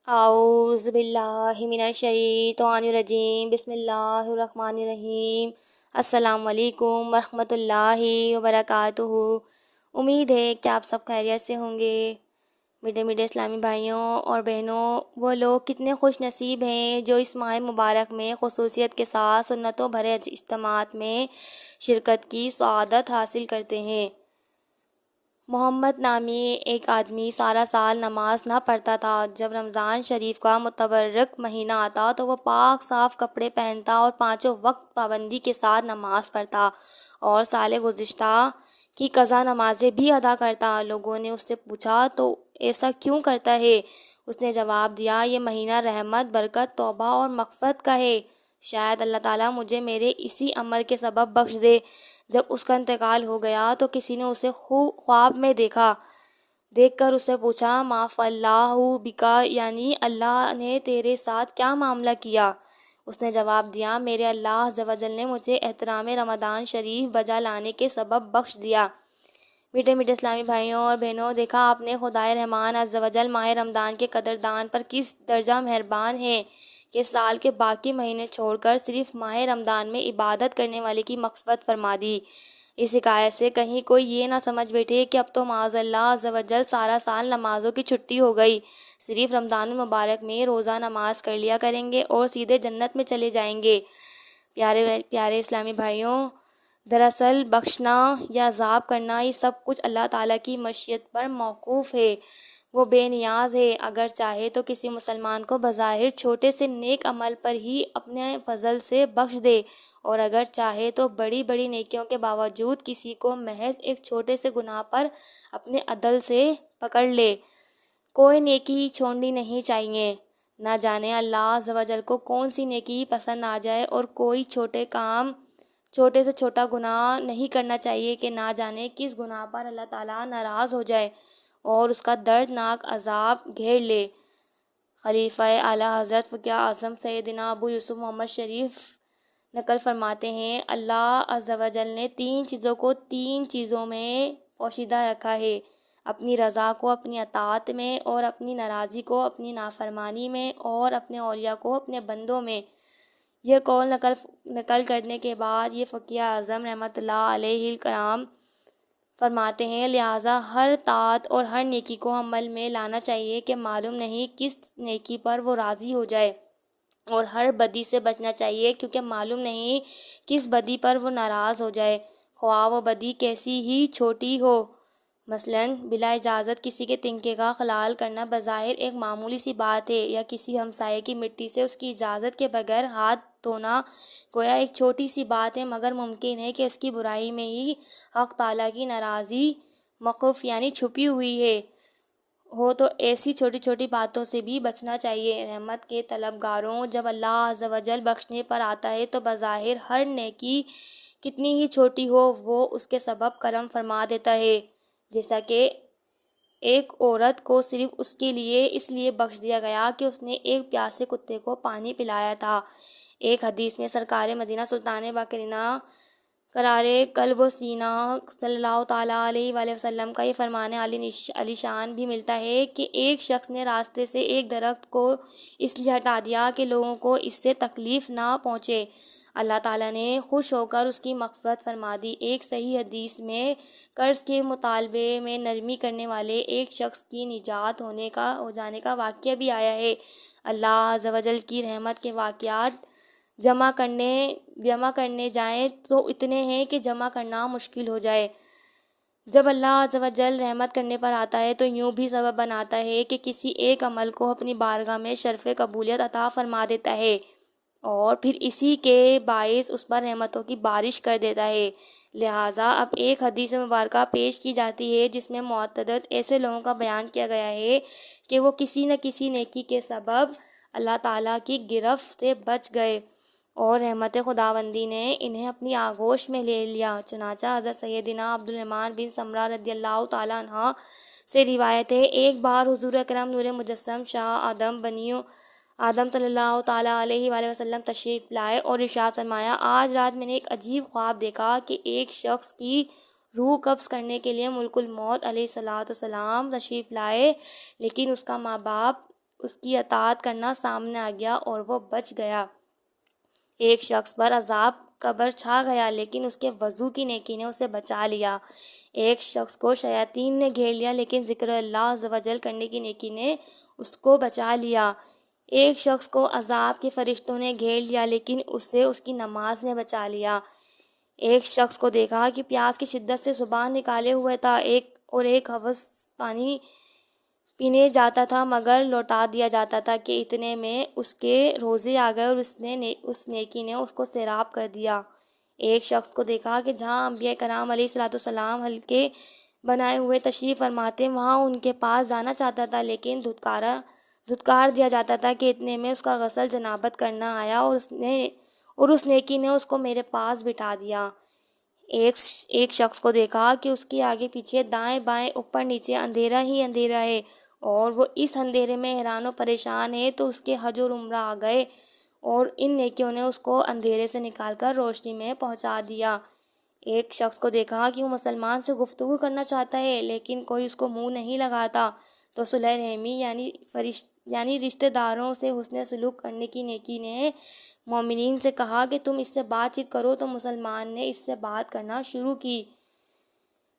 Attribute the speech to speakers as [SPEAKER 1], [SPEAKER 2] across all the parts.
[SPEAKER 1] اعوذ باللہ من الشیطان الرجیم، بسم اللہ الرحمن الرحیم۔ السلام علیکم ورحمۃ اللہ وبرکاتہ۔ امید ہے کہ آپ سب خیریت سے ہوں گے۔ میٹھے میٹھے اسلامی بھائیوں اور بہنوں، وہ لوگ کتنے خوش نصیب ہیں جو اس ماہ مبارک میں خصوصیت کے ساتھ سنتوں بھرے اجتماعات میں شرکت کی سعادت حاصل کرتے ہیں۔ محمد نامی ایک آدمی سارا سال نماز نہ پڑھتا تھا۔ جب رمضان شریف کا متبرک مہینہ آتا تو وہ پاک صاف کپڑے پہنتا اور پانچوں وقت پابندی کے ساتھ نماز پڑھتا اور سال گزشتہ کی قضا نمازیں بھی ادا کرتا۔ لوگوں نے اس سے پوچھا، تو ایسا کیوں کرتا ہے؟ اس نے جواب دیا، یہ مہینہ رحمت، برکت، توبہ اور مغفرت کا ہے۔ شاید اللہ تعالیٰ مجھے میرے اسی عمل کے سبب بخش دے۔ جب اس کا انتقال ہو گیا تو کسی نے اسے خواب میں دیکھ کر اس سے پوچھا، ما فعلہ بکا، یعنی اللہ نے تیرے ساتھ کیا معاملہ کیا؟ اس نے جواب دیا، میرے اللہ عز و جل نے مجھے احترام رمضان شریف بجا لانے کے سبب بخش دیا۔ میٹھے میٹھے اسلامی بھائیوں اور بہنوں، دیکھا آپ نے خدائے رحمان عز و جل ماہ رمضان کے قدردان پر کس درجہ مہربان ہے کہ سال کے باقی مہینے چھوڑ کر صرف ماہ رمضان میں عبادت کرنے والے کی مغفرت فرما دی۔ اس حکایت سے کہیں کوئی یہ نہ سمجھ بیٹھے کہ اب تو معاذ اللہ عز و جل سارا سال نمازوں کی چھٹی ہو گئی، صرف رمضان المبارک میں روزہ نماز کر لیا کریں گے اور سیدھے جنت میں چلے جائیں گے۔ پیارے اسلامی بھائیوں، دراصل بخشنا یا عذاب کرنا یہ سب کچھ اللہ تعالیٰ کی مشیت پر موقوف ہے۔ وہ بے نیاز ہے، اگر چاہے تو کسی مسلمان کو بظاہر چھوٹے سے نیک عمل پر ہی اپنے فضل سے بخش دے، اور اگر چاہے تو بڑی بڑی نیکیوں کے باوجود کسی کو محض ایک چھوٹے سے گناہ پر اپنے عدل سے پکڑ لے۔ کوئی نیکی چھوڑنی نہیں چاہیے۔ نہ جانے اللہ عز و جل کو کون سی نیکی پسند آ جائے، اور کوئی چھوٹے سے چھوٹا گناہ نہیں کرنا چاہیے کہ نہ جانے کس گناہ پر اللہ تعالیٰ ناراض ہو جائے اور اس کا دردناک عذاب گھیر لے۔ خلیفہ اعلیٰ حضرت فقیہ اعظم سیدنا ابو یوسف محمد شریف نقل فرماتے ہیں، اللہ عز و جل نے تین چیزوں کو تین چیزوں میں پوشیدہ رکھا ہے: اپنی رضا کو اپنی اطاعت میں، اور اپنی ناراضی کو اپنی نافرمانی میں، اور اپنے اولیاء کو اپنے بندوں میں۔ یہ قول نقل کرنے کے بعد یہ فقیہ اعظم رحمۃ اللہ علیہ الکرام فرماتے ہیں، لہٰذا ہر طاعت اور ہر نیکی کو عمل میں لانا چاہیے کہ معلوم نہیں کس نیکی پر وہ راضی ہو جائے، اور ہر بدی سے بچنا چاہیے کیونکہ معلوم نہیں کس بدی پر وہ ناراض ہو جائے، خواہ وہ بدی کیسی ہی چھوٹی ہو۔ مثلاً بلا اجازت کسی کے تنکے کا خلال کرنا بظاہر ایک معمولی سی بات ہے، یا کسی ہمسائے کی مٹی سے اس کی اجازت کے بغیر ہاتھ دھونا گویا ایک چھوٹی سی بات ہے، مگر ممکن ہے کہ اس کی برائی میں ہی حق تعالیٰ کی ناراضی مخفی یعنی چھپی ہوئی ہو تو ایسی چھوٹی چھوٹی باتوں سے بھی بچنا چاہیے۔ رحمت کے طلبگاروں، جب اللہ عز و جل بخشنے پر آتا ہے تو بظاہر ہر نیکی کتنی ہی چھوٹی ہو وہ اس کے سبب کرم فرما دیتا ہے، جیسا کہ ایک عورت کو صرف اس لیے بخش دیا گیا کہ اس نے ایک پیاسے کتے کو پانی پلایا تھا۔ ایک حدیث میں سرکار مدینہ سلطان باقرینہ قرار قلب و سینہ صلی اللہ تعالیٰ علیہ وآلہ وسلم کا یہ فرمان علی شان بھی ملتا ہے کہ ایک شخص نے راستے سے ایک درخت کو اس لیے ہٹا دیا کہ لوگوں کو اس سے تکلیف نہ پہنچے، اللہ تعالیٰ نے خوش ہو کر اس کی مغفرت فرما دی۔ ایک صحیح حدیث میں قرض کے مطالبے میں نرمی کرنے والے ایک شخص کی نجات ہو جانے کا واقعہ بھی آیا ہے۔ اللہ عز و جل کی رحمت کے واقعات جمع کرنے جائیں تو اتنے ہیں کہ جمع کرنا مشکل ہو جائے۔ جب اللہ عز و جل رحمت کرنے پر آتا ہے تو یوں بھی سبب بناتا ہے کہ کسی ایک عمل کو اپنی بارگاہ میں شرف قبولیت عطا فرما دیتا ہے، اور پھر اسی کے باعث اس پر رحمتوں کی بارش کر دیتا ہے۔ لہٰذا اب ایک حدیث مبارکہ پیش کی جاتی ہے جس میں متعدد ایسے لوگوں کا بیان کیا گیا ہے کہ وہ کسی نہ کسی نیکی کے سبب اللہ تعالیٰ کی گرفت سے بچ گئے اور رحمت خداوندی نے انہیں اپنی آغوش میں لے لیا۔ چنانچہ حضرت سیدنا عبد الرحمن بن سمرہ رضی اللہ تعالیٰ عنہ سے روایت ہے، ایک بار حضور اکرم نور مجسم شاہ آدم بنی آدم صلی اللہ تعالیٰ علیہ وآلہ وسلم تشریف لائے اور ارشاد فرمایا، آج رات میں نے ایک عجیب خواب دیکھا کہ ایک شخص کی روح قبض کرنے کے لیے ملک الموت علیہ السلام تشریف لائے، لیکن اس کا ماں باپ اس کی اطاعت کرنا سامنے آ گیا اور وہ بچ گیا۔ ایک شخص پر عذاب قبر چھا گیا لیکن اس کے وضو کی نیکی نے اسے بچا لیا۔ ایک شخص کو شیاطین نے گھیر لیا لیکن ذکر اللہ عز و جل کرنے کی نیکی نے اس کو بچا لیا۔ ایک شخص کو عذاب کے فرشتوں نے گھیر لیا لیکن اسے اس کی نماز نے بچا لیا۔ ایک شخص کو دیکھا کہ پیاس کی شدت سے زبان نکالے ہوئے تھا، ایک حوض پانی پینے جاتا تھا مگر لوٹا دیا جاتا تھا کہ اتنے میں اس کے روزے آ گئے اور اس نیکی نے اس کو سیراب کر دیا۔ ایک شخص کو دیکھا کہ جہاں انبیاء کرام علیہ الصلوۃ والسلام حلقے بنائے ہوئے تشریف فرماتے وہاں ان کے پاس جانا چاہتا تھا لیکن دھتکار دیا جاتا تھا کہ اتنے میں اس کا غسل جنابت کرنا آیا اور اس نیکی نے اس کو میرے پاس بٹھا دیا۔ ایک شخص کو دیکھا کہ اس کے آگے پیچھے دائیں بائیں اوپر نیچے اندھیرا ہی اندھیرا ہے اور وہ اس اندھیرے میں حیران و پریشان ہے، تو اس کے حج اور عمرہ آ گئے اور ان نیکیوں نے اس کو اندھیرے سے نکال کر روشنی میں پہنچا دیا۔ ایک شخص کو دیکھا کہ وہ مسلمان سے گفتگو کرنا چاہتا ہے لیکن کوئی اس کو منہ نہیں لگاتا، تو صلح رحمی یعنی رشتہ داروں سے حسن سلوک کرنے کی نیکی نے مومنین سے کہا کہ تم اس سے بات چیت کرو، تو مسلمان نے اس سے بات کرنا شروع کی۔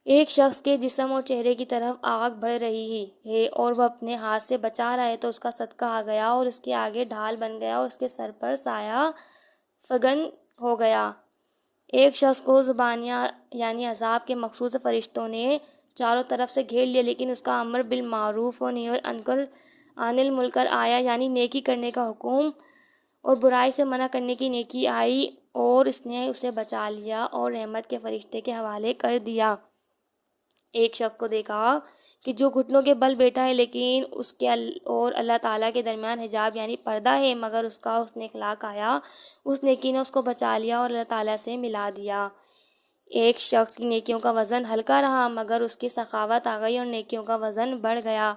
[SPEAKER 1] ایک شخص کے جسم اور چہرے کی طرف آگ بڑھ رہی ہے اور وہ اپنے ہاتھ سے بچا رہا ہے، تو اس کا صدقہ آ گیا اور اس کے آگے ڈھال بن گیا اور اس کے سر پر سایہ فگن ہو گیا۔ ایک شخص کو زبانیہ یعنی عذاب کے مخصوص فرشتوں نے چاروں طرف سے گھیر لیا لیکن اس کا امر بالمعروف و نہی عن المنکر آیا، یعنی نیکی کرنے کا حکم اور برائی سے منع کرنے کی نیکی آئی اور اس نے اسے بچا لیا اور رحمت کے فرشتے کے حوالے کر دیا۔ ایک شخص کو دیکھا کہ جو گھٹنوں کے بل بیٹھا ہے لیکن اس کے اور اللہ تعالیٰ کے درمیان حجاب یعنی پردہ ہے، مگر اس کا حسن اخلاق آیا، اس نیکی نے اس کو بچا لیا اور اللہ تعالیٰ سے ملا دیا۔ ایک شخص کی نیکیوں کا وزن ہلکا رہا مگر اس کی سخاوت آ گئی اور نیکیوں کا وزن بڑھ گیا۔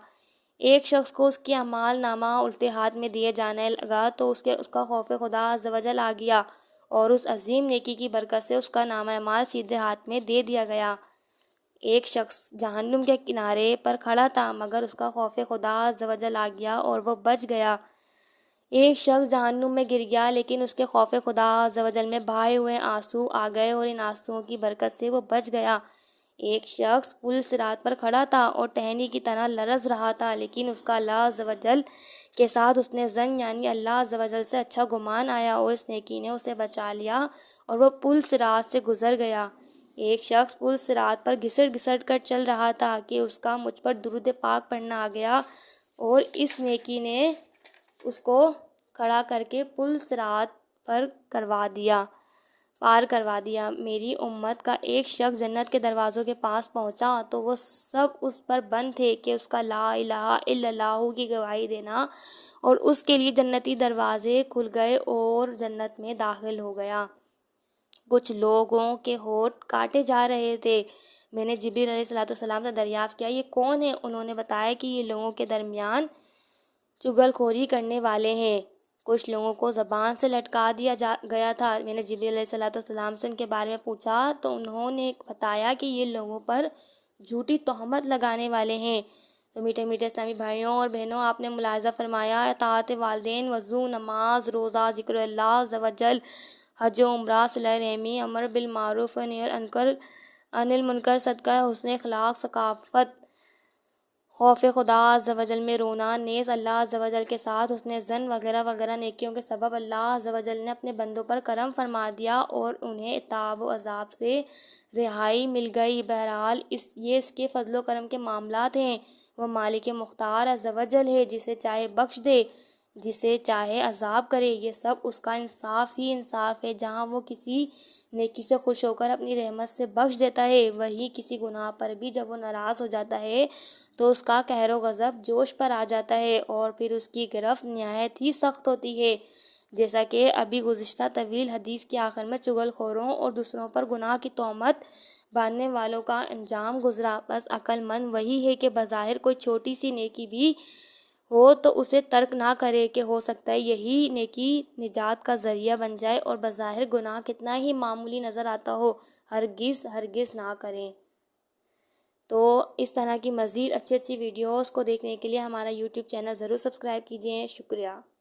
[SPEAKER 1] ایک شخص کو اس کے اعمال نامہ الٹے ہاتھ میں دیے جانے لگا تو اس کا خوف خدا عز و جل آ گیا اور اس عظیم نیکی کی برکت سے اس کا نامہ اعمال سیدھے ہاتھ میں دے دیا گیا۔ ایک شخص جہنم کے کنارے پر کھڑا تھا مگر اس کا خوف خدا عز و جل آ گیا اور وہ بچ گیا۔ ایک شخص جہنم میں گر گیا لیکن اس کے خوف خدا عز و جل میں بہائے ہوئے آنسو آ گئے اور ان آنسوؤں کی برکت سے وہ بچ گیا۔ ایک شخص پل صراط پر کھڑا تھا اور ٹہنی کی طرح لرز رہا تھا لیکن اس کا اللہ عز و جل کے ساتھ اس نے ظن یعنی اللہ عز و جل سے اچھا گمان آیا اور اس نیکی نے اسے بچا لیا اور وہ پل صراط سے گزر گیا۔ ایک شخص پل صراط پر گھسٹ کر چل رہا تھا کہ اس کا مجھ پر درود پاک پڑھنا آ گیا اور اس نیکی نے اس کو کھڑا کر کے پل صراط پار کروا دیا۔ میری امت کا ایک شخص جنت کے دروازوں کے پاس پہنچا تو وہ سب اس پر بند تھے کہ اس کا لا الہ الا اللہ کی گواہی دینا اور اس کے لیے جنتی دروازے کھل گئے اور جنت میں داخل ہو گیا۔ کچھ لوگوں کے ہونٹ کاٹے جا رہے تھے۔ میں نے جبریل علیہ الصلوۃ والسلام سے دریافت کیا، یہ کون ہیں؟ انہوں نے بتایا کہ یہ لوگوں کے درمیان چغل خوری کرنے والے ہیں۔ کچھ لوگوں کو زبان سے لٹکا دیا گیا تھا۔ میں نے جبریل علیہ الصلوۃ والسلام سے ان کے بارے میں پوچھا تو انہوں نے بتایا کہ یہ لوگوں پر جھوٹی تہمت لگانے والے ہیں۔ تو میٹھے میٹھے اسلامی بھائیوں اور بہنوں، آپ نے ملاحظہ فرمایا اطاعت والدین، وضو، نماز، روزہ، ذکر اللہ عز و جل، حج و عمرہ، صلہ رحمی، امر بالمعروف و نہی عن المنکر، صدقہ، حسن اخلاق، ثقافت، خوف خدا عز و جل میں رونا، نیز اللہ عز و جل کے ساتھ حسن ظن وغیرہ وغیرہ نیکیوں کے سبب اللہ عز و جل نے اپنے بندوں پر کرم فرما دیا اور انہیں عتاب و عذاب سے رہائی مل گئی۔ بہرحال یہ اس کے فضل و کرم کے معاملات ہیں۔ وہ مالک مختار عز و جل ہے، جسے چاہے بخش دے، جسے چاہے عذاب کرے، یہ سب اس کا انصاف ہی انصاف ہے۔ جہاں وہ کسی نیکی سے خوش ہو کر اپنی رحمت سے بخش دیتا ہے، وہیں کسی گناہ پر بھی جب وہ ناراض ہو جاتا ہے تو اس کا قہر و غضب جوش پر آ جاتا ہے اور پھر اس کی گرفت نہایت ہی سخت ہوتی ہے، جیسا کہ ابھی گزشتہ طویل حدیث کے آخر میں چغل خوروں اور دوسروں پر گناہ کی تہمت باندھنے والوں کا انجام گزرا۔ بس عقل مند وہی ہے کہ بظاہر کوئی چھوٹی سی نیکی بھی ہو تو اسے ترک نہ کرے کہ ہو سکتا ہے یہی نیکی نجات کا ذریعہ بن جائے، اور بظاہر گناہ کتنا ہی معمولی نظر آتا ہو ہرگز نہ کریں۔ تو اس طرح کی مزید اچھی اچھی ویڈیوز کو دیکھنے کے لیے ہمارا یوٹیوب چینل ضرور سبسکرائب کیجئے۔ شکریہ۔